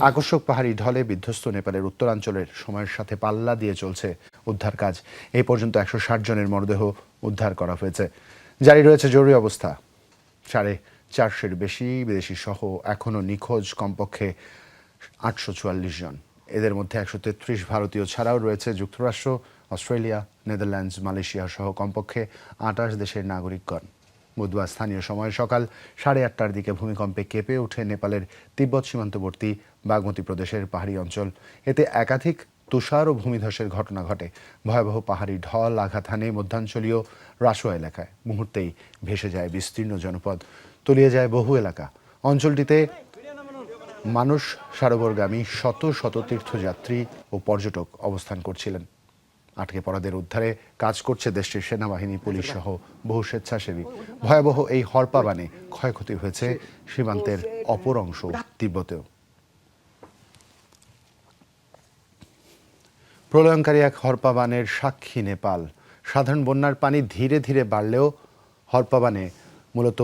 আকর্ষক পাহাড়ি ঢলে বিধ্বস্ত নেপালের উত্তরাঞ্চলের সময়ের সাথে পাল্লা দিয়ে চলছে উদ্ধার কাজ। এই পর্যন্ত ১৬০ জনের মরদেহ উদ্ধার করা হয়েছে। জারি রয়েছে জরুরি অবস্থা। ৪৫০-এর বেশি বিদেশি সহ এখনও নিখোঁজ কমপক্ষে ৮৪৪ জন। এদের মধ্যে ১৩৩ ভারতীয় ছাড়াও রয়েছে যুক্তরাষ্ট্র, অস্ট্রেলিয়া, নেদারল্যান্ডস, মালয়েশিয়া সহ কমপক্ষে ২৮ দেশের নাগরিকগণ। বুধবার স্থানীয় সময় সকাল ৮:৩০টার দিকে ভূমিকম্পে কেঁপে ওঠে নেপালের তিব্বত সীমান্তবর্তী বাগমতী প্রদেশের পাহাড়ি অঞ্চল। এতে একাধিক তুষার ও ভূমিধসের ঘটনা ঘটে। ভয়াবহ পাহাড়ি ঢল আঘাত হানে মধ্যাঞ্চলীয় রাসোয়া এলাকায়। মুহূর্তেই ভেসে যায় বিস্তীর্ণ জনপদ, তলিয়ে যায় বহু এলাকা। অঞ্চলটিতে মানুষ সারোবরগামী শত শত তীর্থযাত্রী ও পর্যটক অবস্থান করছিলেন। আটকে পড়াদের উদ্ধারে কাজ করছে দেশটির সেনাবাহিনী, পুলিশ সহ বহু স্বেচ্ছাসেবী। ভয়াবহ এই হরপাবানে ক্ষয়ক্ষতি হয়েছে সীমান্তের অপর অংশ তিব্বতেও। প্রলয়ঙ্কারী এক হরপাবানের সাক্ষী নেপাল। সাধারণ বন্যার পানি ধীরে ধীরে বাড়লেও হরপাবানে মূলত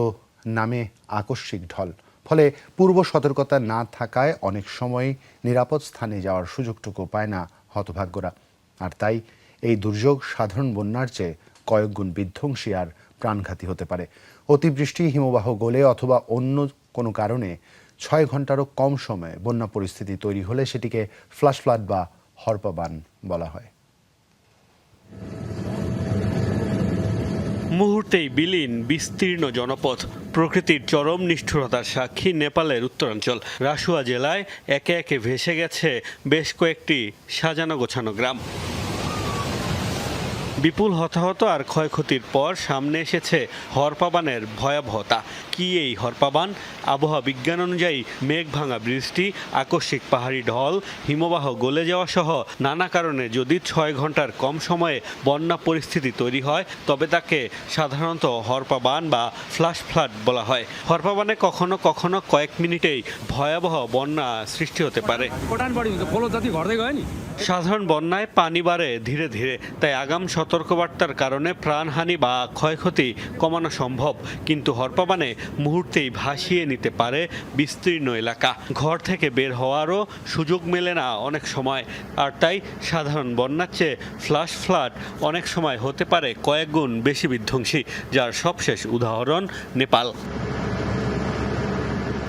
নামে আকস্মিক ঢল। ফলে পূর্ব সতর্কতা না থাকায় অনেক সময় নিরাপদ স্থানে যাওয়ার সুযোগটুকু পায় না হতভাগ্যরা। আর তাই এই দুর্যোগ সাধারণ বন্যার চেয়ে কয়েক গুণ বিধ্বংসী আর প্রাণঘাতী হতে পারে। অতিবৃষ্টি, হিমবাহ গলে অথবা অন্য কোনো কারণে ৬ ঘন্টারও কম সময়ে বন্যা পরিস্থিতি তৈরি হলে সেটিকে ফ্ল্যাশ ফ্লাড বা হরপাবান বলা হয়। মুহূর্তেই বিলীন বিস্তীর্ণ জনপদ। প্রকৃতির চরম নিষ্ঠুরতার সাক্ষী নেপালের উত্তরাঞ্চল। রাসুয়া জেলায় একে একে ভেসে গেছে বেশ কয়েকটি সাজানো গোছানো গ্রাম। বিপুল হতাহত আর ক্ষয়ক্ষতির পর সামনে এসেছে হরপাবানের ভয়াবহতা। কি এই হরপাবান? আবহাওয়া বিজ্ঞান অনুযায়ী মেঘ ভাঙা বৃষ্টি, আকস্মিক পাহাড়ি ঢল, হিমবাহ গলে যাওয়া সহ নানা কারণে যদি ৬ ঘন্টার কম সময়ে বন্যা পরিস্থিতি তৈরি হয় তবে তাকে সাধারণত হরপাবান বা ফ্ল্যাশ ফ্লাড বলা হয়। হরপাবানে কখনো কখনো কয়েক মিনিটেই ভয়াবহ বন্যা সৃষ্টি হতে পারে। সাধারণ বন্যায় পানি বাড়ে ধীরে ধীরে, তাই আগাম সতর্কবার্তার কারণে প্রাণহানি বা ক্ষয়ক্ষতি কমানো সম্ভব। কিন্তু হরপাবানে মুহূর্তেই ভাসিয়ে নিতে পারে বিস্তীর্ণ এলাকা। ঘর থেকে বের হওয়ারও সুযোগ মেলে না অনেক সময়। আর তাই সাধারণ বন্যার চেয়ে ফ্ল্যাশ ফ্লাড অনেক সময় হতে পারে কয়েক গুণ বেশি বিধ্বংসী, যার সবশেষ উদাহরণ নেপাল।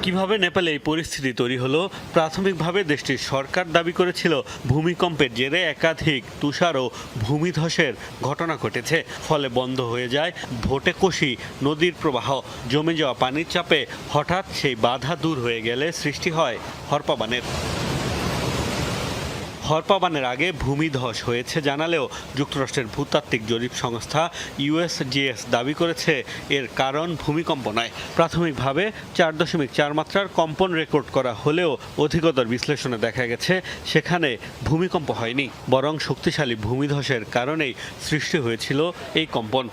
কিভাবে নেপালে এই পরিস্থিতি তৈরি হলো? প্রাথমিকভাবে দেশটির সরকার দাবি করেছিল ভূমিকম্পের জেরে একাধিক তুষার ও ভূমিধসের ঘটনা ঘটেছে। ফলে বন্ধ হয়ে যায় ভোটেকোশি নদীর প্রবাহ। জমে যাওয়া পানির চাপে হঠাৎ সেই বাধা দূর হয়ে গেলে সৃষ্টি হয় হরপাবানের। হরপাবানের আগে ভূমিধস হয়েছে জানালেও যুক্তরাষ্ট্রের ভূতাত্ত্বিক জরিপ সংস্থা USGS দাবি করেছে এর কারণ ভূমিকম্প নয়। প্রাথমিকভাবে 4.4 মাত্রার কম্পন রেকর্ড করা হলেও অধিকতর বিশ্লেষণে দেখা গেছে সেখানে ভূমিকম্প হয়নি, বরং শক্তিশালী ভূমিধসের কারণেই সৃষ্টি হয়েছিল এই কম্পন।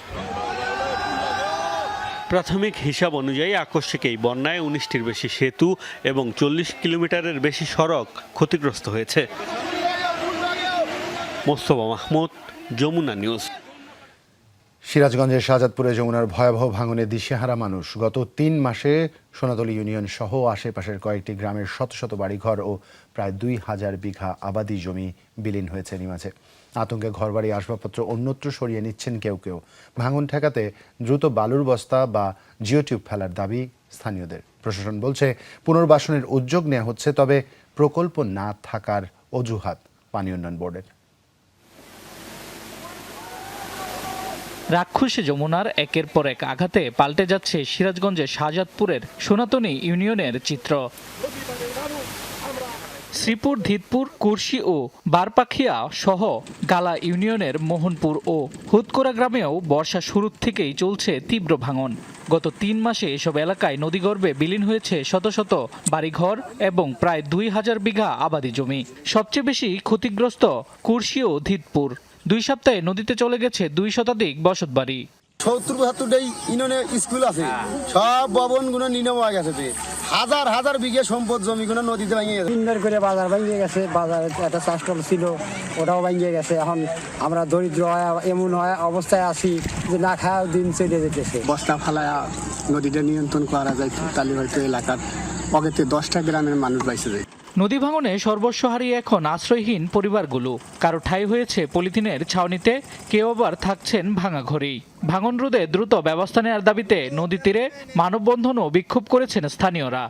প্রাথমিক হিসাব অনুযায়ী আকস্মিক এই বন্যায় 19টির বেশি সেতু এবং 40 কিলোমিটারের বেশি সড়ক ক্ষতিগ্রস্ত হয়েছে। মোস্তফা মাহমুদ, যমুনা নিউজ। সিরাজগঞ্জের শাহজাদপুরে যমুনার ভয়াবহ ভাঙনে দিশেহারা মানুষ। গত 3 মাসে সোনাতলী ইউনিয়ন সহ আশেপাশের কয়েকটি গ্রামের শত শত বাড়িঘর ও প্রায় 2000 বিঘা আবাদি জমি বিলীন হয়েছে নিমাঝে। আতঙ্কে ঘরবাড়ি, আসবাবপত্র অন্যত্র সরিয়ে নিচ্ছেন কেউ কেউ। ভাঙন ঠেকাতে দ্রুত বালুর বস্তা বা জিওটিউব ফেলার দাবি স্থানীয়দের। প্রশাসন বলছে পুনর্বাসনের উদ্যোগ নেওয়া হচ্ছে, তবে প্রকল্প না থাকার অজুহাত পানি উন্নয়ন বোর্ডের। রাক্ষসী যমুনার একের পর এক আঘাতে পাল্টে যাচ্ছে সিরাজগঞ্জের শাহজাদপুরের সোনাতলী ইউনিয়নের চিত্র। শ্রীপুর, ধিতপুর, কুরশি ও বারপাখিয়া সহ গালা ইউনিয়নের মোহনপুর ও হুদকোরা গ্রামেও বর্ষা শুরুর থেকেই চলছে তীব্র ভাঙন। গত 3 মাসে এসব এলাকায় নদীগর্ভে বিলীন হয়েছে শত শত বাড়িঘর এবং প্রায় 2000 বিঘা আবাদি জমি। সবচেয়ে বেশি ক্ষতিগ্রস্ত কুরশি ও ধিতপুর। 2 সপ্তাহে নদীতে চলে গেছে 2 শতাধিক বসতবাড়ি। 70-72টাই ইউনিয়নে স্কুল আছে, সব ভবনগুলো নিলাম হয়ে গেছে। হাজার হাজার বিঘে সম্পদ জমিগুলো নদীতে ভেঙে গেছে। সুন্দর করে বাজার ভেঙে গেছে, বাজারে একটা চাষটল ছিল ওটাও ভেঙে গেছে। এখন আমরা দরিদ্র হয় এমন হয় অবস্থায় আছি যে না খাওয়া দিন চলে যেতেছে। বস্তা ফালায়া নদীটা নিয়ন্ত্রণ করা যায় তাহলে হয়তো এলাকার পকেটে 10টা গ্রামের মানুষ বাইসে যায়। নদী ভাঙনে সর্বস্ব হারিয়ে এখন আশ্রয়হীন পরিবারগুলো। কারো ঠাঁই হয়েছে পলিথিনের ছাউনিতে, কেউ আবার থাকছেন ভাঙা ঘরেই। ভাঙন রোধে দ্রুত ব্যবস্থা নেওয়ার দাবিতে নদী তীরে মানববন্ধন ও বিক্ষোভ করেছেন স্থানীয়রা।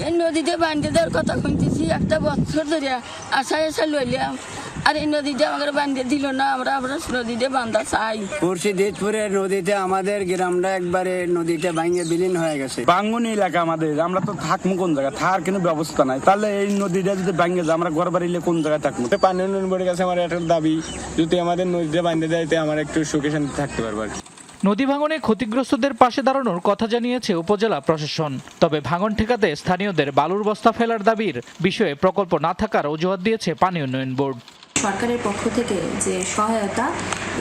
এই নদীতে বান্ধে দেওয়ার কথা শুনতেছি, একটা বছর ধরে আশা লইলাম, আর এই নদীতে আমাদের বান্ধে দিল না। আমরা নদীতে বান্ধা চাই। মুর্শিদিদপুরের নদীতে আমাদের গ্রামটা একবারে নদীতে ভাঙে বিলীন হয়ে গেছে। বাঙ্গুনি এলাকা আমাদের, আমরা তো থাকবো কোন জায়গায়? থাকার কোনো ব্যবস্থা নাই। তাহলে এই নদীটা যদি ভাঙে যায় আমরা ঘর বাড়িলে কোন জায়গায় থাকবো? পানি উন্নয়ন বোর্ডের কাছে আমার একটা দাবি, যদি আমাদের নদীতে বান্ধে দেয় তাই আমার একটু সুখে শান্তি থাকতে পারবো। নদী ভাঙনে ক্ষতিগ্রস্তদের পাশে দাঁড়ানোর কথা জানিয়েছে উপজেলা প্রশাসন। তবে ভাঙন ঠেকাতে স্থানীয়দের বালুর বস্তা ফেলার দাবির বিষয়ে প্রকল্প না থাকার অজুহাত দিয়েছে পানি উন্নয়ন বোর্ড। সরকারের পক্ষ থেকে যে সহায়তা,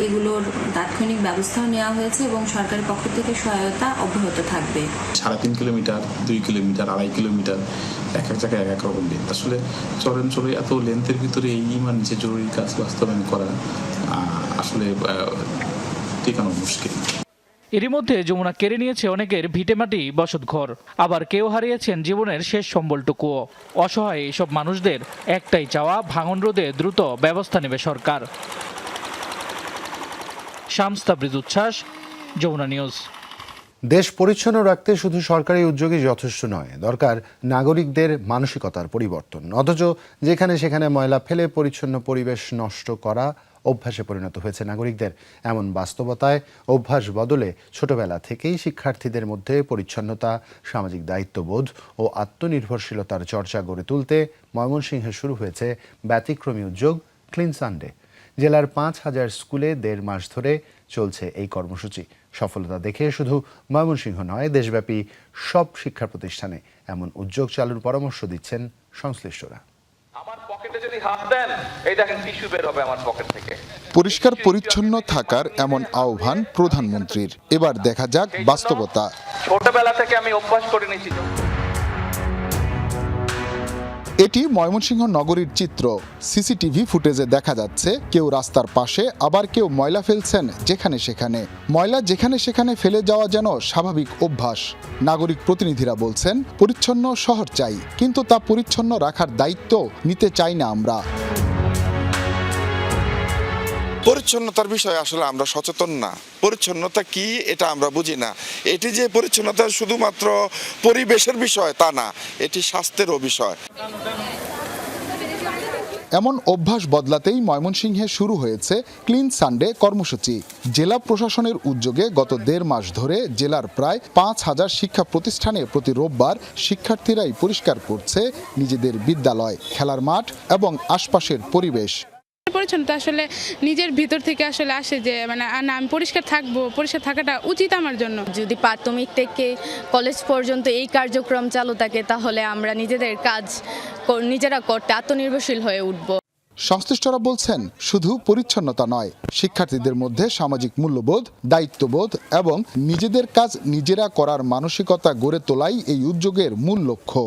এগুলোর তাৎক্ষণিক ব্যবস্থাও নেওয়া হয়েছে এবং সরকারের পক্ষ থেকে সহায়তা অব্যাহত থাকবে। 3.5 কিলোমিটার, 2 কিলোমিটার, 2.5 কিলোমিটার, এক এক জায়গায় এক এক রকম লেন্থ। আসলে চরে এত লেন্থের ভিতরে এই যে জরুরি কাজ বাস্তবায়ন করা আসলে টিকানো মুশকিল। এরই মধ্যে যমুনা কেড়ে নিয়েছে অনেকের ভিটেমাটি, বসতঘর, আবার কেউ হারিয়েছেন জীবনের শেষ সম্বলটুকুও। অসহায় এসব মানুষদের একটাই চাওয়া, ভাঙন রোধে দ্রুত ব্যবস্থা নেবে সরকার। শামস তাবরিজ উচ্ছ্বাস, যমুনা নিউজ। দেশ পরিচ্ছন্ন রাখতে শুধু সরকারি উদ্যোগই যথেষ্ট নয়, দরকার নাগরিকদের মানসিকতার পরিবর্তন। অথচ যেখানে সেখানে ময়লা ফেলে পরিচ্ছন্ন পরিবেশ নষ্ট করা অভ্যাসে পরিণত হয়েছে নাগরিকদের। এমন বাস্তবতায় অভ্যাস বদলে ছোটবেলা থেকেই শিক্ষার্থীদের মধ্যে পরিচ্ছন্নতা, সামাজিক দায়িত্ববোধ ও আত্মনির্ভরশীলতার চর্চা গড়ে তুলতে ময়মনসিংহে শুরু হয়েছে ব্যতিক্রমী উদ্যোগ ক্লিন সানডে। জেলার 5,000 স্কুলে 1.5 মাস ধরে চলছে এই কর্মসূচি। সফলতা দেখে শুধু ময়মনসিংহ নয়, দেশব্যাপী সব শিক্ষা প্রতিষ্ঠানে এমন উদ্যোগ চালুর পরামর্শ দিচ্ছেন সংশ্লিষ্টরা। আমার পকেটে যদি হাত দেন, এই দেখেন টিস্যু বের হবে আমার পকেট থেকে। পরিষ্কার পরিচ্ছন্ন থাকার এমন আহ্বান প্রধানমন্ত্রীর। এবার দেখা যাক বাস্তবতা। ছোটবেলা থেকে আমি অভ্যাস করে নিয়েছি। এটি ময়মনসিংহ নগরীর চিত্র। সিসিটিভি ফুটেজে দেখা যাচ্ছে কেউ রাস্তার পাশে, আবার কেউ ময়লা ফেলছেন যেখানে সেখানে। ময়লা যেখানে সেখানে ফেলে যাওয়া যেন স্বাভাবিক অভ্যাস। নাগরিক প্রতিনিধিরা বলছেন পরিচ্ছন্ন শহর চাই, কিন্তু তা পরিচ্ছন্ন রাখার দায়িত্ব নিতে চাই না আমরা। পরিচ্ছন্নতার বিষয়ে আসলে আমরা সচেতন না। পরিচ্ছন্নতা কি এটা আমরা বুঝি না। এটি যে পরিচ্ছন্নতা শুধুমাত্র পরিবেশের বিষয় তা না, এটি স্বাস্থ্যেরও বিষয়। এমন অভ্যাস বদলাতেই ময়মনসিংহে শুরু হয়েছে ক্লিন সানডে কর্মসূচি। জেলা প্রশাসনের উদ্যোগে গত 1.5 মাস ধরে জেলার প্রায় 5,000 শিক্ষা প্রতিষ্ঠানে প্রতি রোববার শিক্ষার্থীরাই পরিষ্কার করছে নিজেদের বিদ্যালয়, খেলার মাঠ এবং আশপাশের পরিবেশ। পরিচ্ছন্নতা আসলে নিজের ভিতর থেকে আসলে আসে যে মানে আমি পরিষ্কার থাকবো, পরিষ্কার থাকাটা উচিত আমার জন্য। যদি প্রাথমিক থেকে কলেজ পর্যন্ত এই কার্যক্রম চালু থাকে, তাহলে আমরা নিজেদের কাজ নিজেরা করতে আত্মনির্ভরশীল হয়ে উঠব। সংশ্লিষ্টরা বলছেন শুধু পরিচ্ছন্নতা নয়, শিক্ষার্থীদের মধ্যে সামাজিক মূল্যবোধ, দায়িত্ববোধ এবং নিজেদের কাজ নিজেরা করার মানসিকতা গড়ে তোলাই এই উদ্যোগের মূল লক্ষ্য।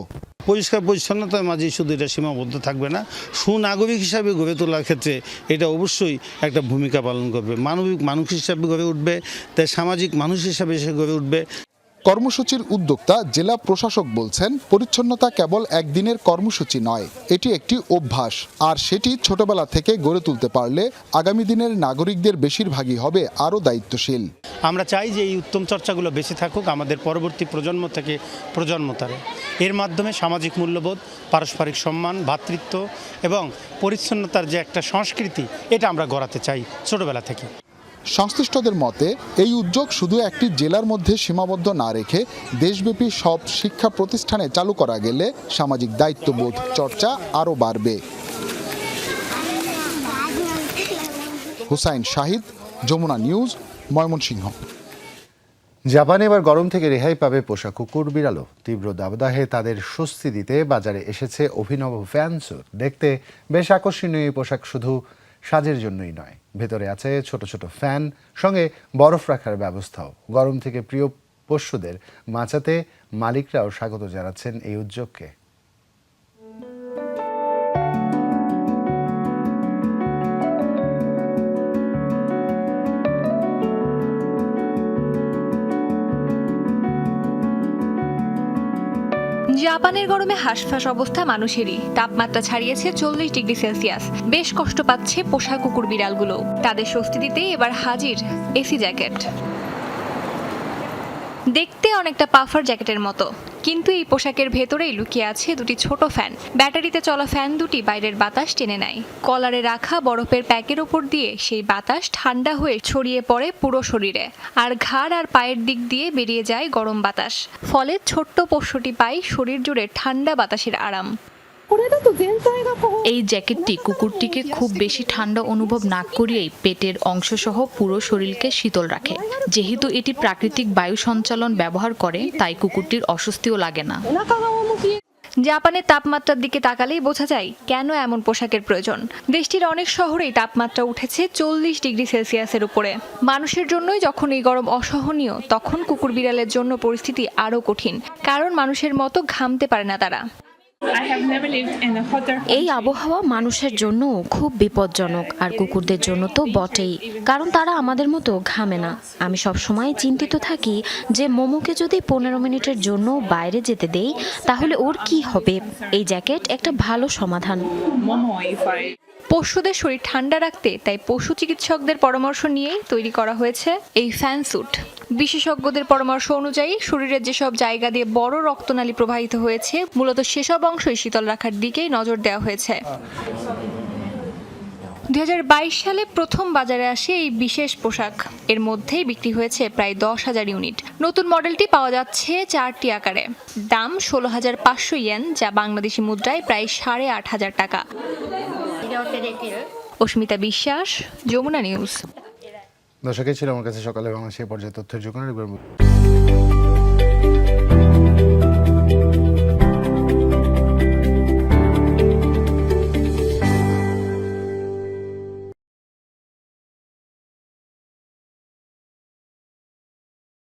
পরিষ্কার পরিচ্ছন্নতার মাঝে শুধু এটা সীমাবদ্ধ থাকবে না, সুনাগরিক হিসাবে গড়ে তোলার ক্ষেত্রে এটা অবশ্যই একটা ভূমিকা পালন করবে। মানবিক মানুষ হিসাবে গড়ে উঠবে, তাই সামাজিক মানুষ হিসাবে সে গড়ে উঠবে। কর্মসূচির উদ্যোক্তা জেলা প্রশাসক বলছেন পরিচ্ছন্নতা কেবল একদিনের কর্মসূচি নয়, এটি একটি অভ্যাস। আর সেটি ছোটবেলা থেকে গড়ে তুলতে পারলে আগামী দিনের নাগরিকদের বেশিরভাগই হবে আরও দায়িত্বশীল। আমরা চাই যে এই উত্তম চর্চাগুলো বেঁচে থাকুক আমাদের পরবর্তী প্রজন্ম থেকে প্রজন্মতারে। এর মাধ্যমে সামাজিক মূল্যবোধ, পারস্পরিক সম্মান, ভ্রাতৃত্ব এবং পরিচ্ছন্নতার যে একটা সংস্কৃতি, এটা আমরা গড়াতে চাই ছোটবেলা থেকে। সংশ্লিষ্টদের মতে এই উদ্যোগ শুধু একটি জেলার মধ্যে সীমাবদ্ধ না রেখে দেশব্যাপী সব শিক্ষা প্রতিষ্ঠানে চালু করা গেলে সামাজিক দায়িত্ববোধ চর্চা আরও বাড়বে। হুসাইন শাহিদ, যমুনা নিউজ, ময়মনসিংহ। জাপানে এবার গরম থেকে রেহাই পাবে পোষা কুকুর বিড়ালও। তীব্র দাবদাহে তাদের স্বস্তি দিতে বাজারে এসেছে অভিনব ফ্যান স্যুট। দেখতে বেশ আকর্ষণীয় এই পোশাক শুধু সাজের জন্যই নয়, ভেতরে আছে ছোট ছোট ফ্যান, সঙ্গে বরফ রাখার ব্যবস্থাও। গরম থেকে প্রিয় পোষ্যদের বাঁচাতে মালিকরাও স্বাগত জানাচ্ছেন এই উদ্যোগকে। জাপানের গরমে হাঁসফাঁস অবস্থা মানুষেরই। তাপমাত্রা ছাড়িয়েছে 40 ডিগ্রি সেলসিয়াস। বেশ কষ্ট পাচ্ছে পোষা কুকুর বিড়ালগুলো। তাদের স্বস্তি দিতে এবার হাজির এসি জ্যাকেট। দেখতে অনেকটা পাফার জ্যাকেটের মতো, কিন্তু এই পোশাকের ভেতরেই লুকিয়ে আছে দুটি ছোট ফ্যান। ব্যাটারিতে চলা ফ্যান দুটি বাইরের বাতাস টেনে নেয়। কলারে রাখা বরফের প্যাকের ওপর দিয়ে সেই বাতাস ঠান্ডা হয়ে ছড়িয়ে পড়ে পুরো শরীরে, আর ঘাড় আর পায়ের দিক দিয়ে বেরিয়ে যায় গরম বাতাস। ফলে ছোট্ট পোষ্যটি পায় শরীর জুড়ে ঠান্ডা বাতাসের আরাম। এই জ্যাকেটটি কুকুরটিকে খুব বেশি ঠান্ডা অনুভব না করিয়েই পেটের অংশসহ পুরো শরীরকে শীতল রাখে। যেহেতু এটি প্রাকৃতিক বায়ু সঞ্চালন ব্যবহার করে, তাই কুকুরটির অস্বস্তিও লাগে না। জাপানের তাপমাত্রার দিকে তাকালেই বোঝা যায় কেন এমন পোশাকের প্রয়োজন। দেশটির অনেক শহরেই তাপমাত্রা উঠেছে 40 ডিগ্রি সেলসিয়াসের উপরে। মানুষের জন্যই যখন এই গরম অসহনীয়, তখন কুকুর বিড়ালের জন্য পরিস্থিতি আরও কঠিন, কারণ মানুষের মতো ঘামতে পারে না তারা। এই আবহাওয়া মানুষের জন্য খুব বিপজ্জনক, আর কুকুরদের জন্য তো বটেই, কারণ তারা আমাদের মতো ঘামে না। আমি সবসময় চিন্তিত থাকি যে মোমোকে যদি 15 মিনিটের জন্য বাইরে যেতে দেই, তাহলে ওর কি হবে। এই জ্যাকেট একটা ভালো সমাধান। পশুদের শরীর ঠান্ডা রাখতে তাই পশু চিকিৎসকদের পরামর্শ নিয়েই তৈরি করা হয়েছে এই ফ্যান স্যুট। বিশেষজ্ঞদের পরামর্শ অনুযায়ী শরীরের যেসব জায়গা দিয়ে বড় রক্তনালী প্রবাহিত হয়েছে, মূলত সেসব অংশই শীতল রাখার দিকেই নজর দেওয়া হয়েছে। 2022 সালে প্রথম বাজারে আসে এই বিশেষ পোশাক। এর মধ্যেই বিক্রি হয়েছে প্রায় 10,000 ইউনিট। নতুন মডেলটি পাওয়া যাচ্ছে 4টি আকারে। দাম 16,500 ইয়েন, যা বাংলাদেশি মুদ্রায় প্রায় 8,500 টাকা। অস্মিতা বিশ্বাস, যমুনা নিউজ। দর্শক, ছিল আমার কাছে সকালে বাংলাদেশের পর্যায়ে তথ্যের যোগান।